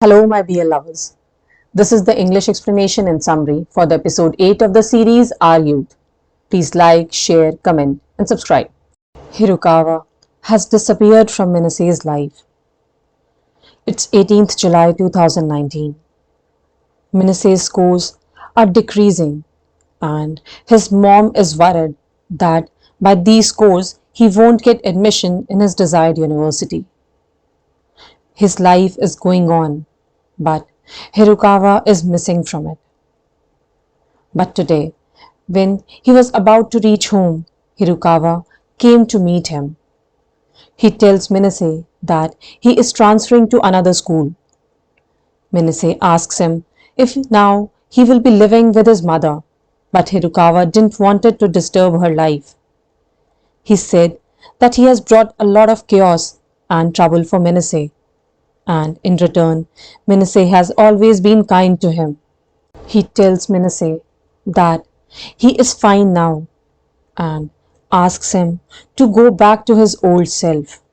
Hello, my BL lovers. This is the English explanation and summary for the episode 8 of the series Our Youth. Please like, share, comment, and subscribe. Hirokawa has disappeared from Minase's life. It's 18th July 2019. Minase's scores are decreasing, and his mom is worried that by these scores he won't get admission in his desired university. His life is going on, but Hirokawa is missing from it. But today, when he was about to reach home, Hirokawa came to meet him. He tells Minase that he is transferring to another school. Minase asks him if now he will be living with his mother, but Hirokawa didn't want it to disturb her life. He said that he has brought a lot of chaos and trouble for Minase, and in return, Minase has always been kind to him. He tells Minase that he is fine now and asks him to go back to his old self.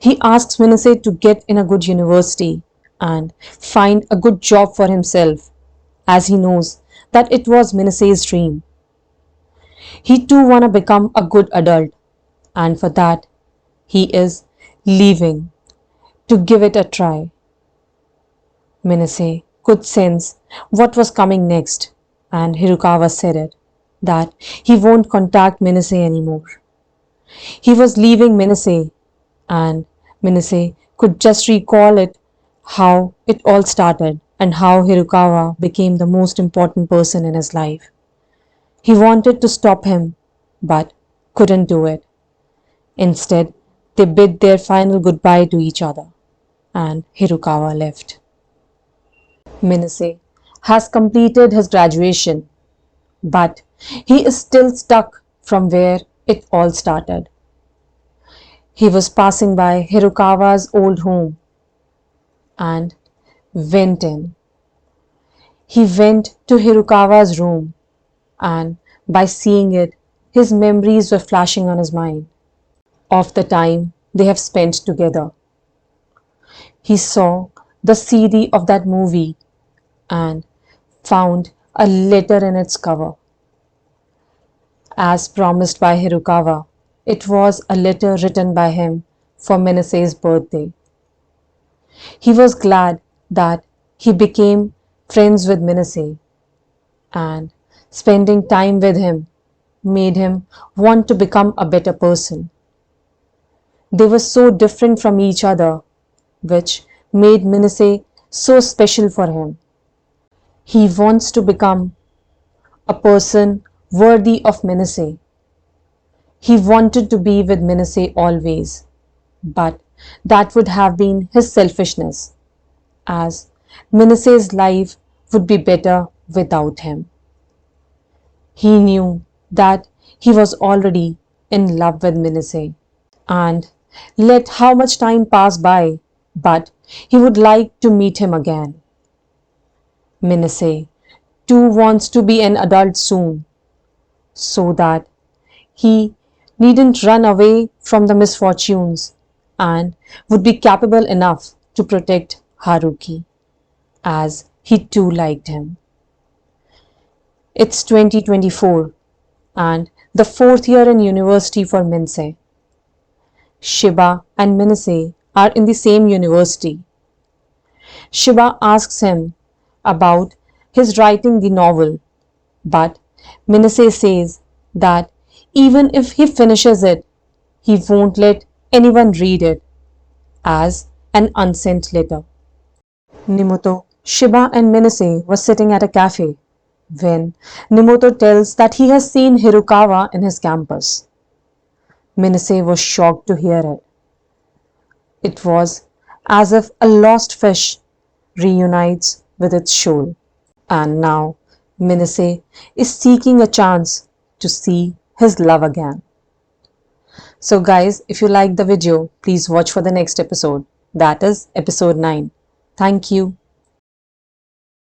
He asks Minase to get in a good university and find a good job for himself, as he knows that it was Minase's dream. He too want to become a good adult, and for that he is leaving to give it a try. Minase could sense what was coming next, and Hirokawa said it, that he won't contact Minase anymore. He was leaving Minase, and Minase could just recall it, how it all started and how Hirokawa became the most important person in his life. He wanted to stop him, but couldn't do it. Instead, they bid their final goodbye to each other, and Hirokawa left. Minase has completed his graduation, but he is still stuck from where it all started. He was passing by Hirokawa's old home and went in. He went to Hirokawa's room, and by seeing it, his memories were flashing on his mind of the time they have spent together. He saw the CD of that movie and found a letter in its cover. As promised by Hirokawa, it was a letter written by him for Minase's birthday. He was glad that he became friends with Minase, and spending time with him made him want to become a better person. They were so different from each other, which made Minase so special for him. He wants to become a person worthy of Minase. He wanted to be with Minase always, but that would have been his selfishness, as Minase's life would be better without him. He knew that he was already in love with Minase, and let how much time pass by, but he would like to meet him again. Minase too wants to be an adult soon, so that he needn't run away from the misfortunes and would be capable enough to protect Haruki, as he too liked him. It's 2024 and the fourth year in university for Minase. Shiba and Minase are in the same university. Shiba asks him about his writing the novel, but Minase says that even if he finishes it, he won't let anyone read it as an unsent letter. Nimoto, Shiba and Minase were sitting at a cafe when Nimoto tells that he has seen Hirokawa in his campus. Minase was shocked to hear it. It was as if a lost fish reunites with its shoal, and now Minase is seeking a chance to see his love again. So guys, if you liked the video, please watch for the next episode. That is episode 9. Thank you.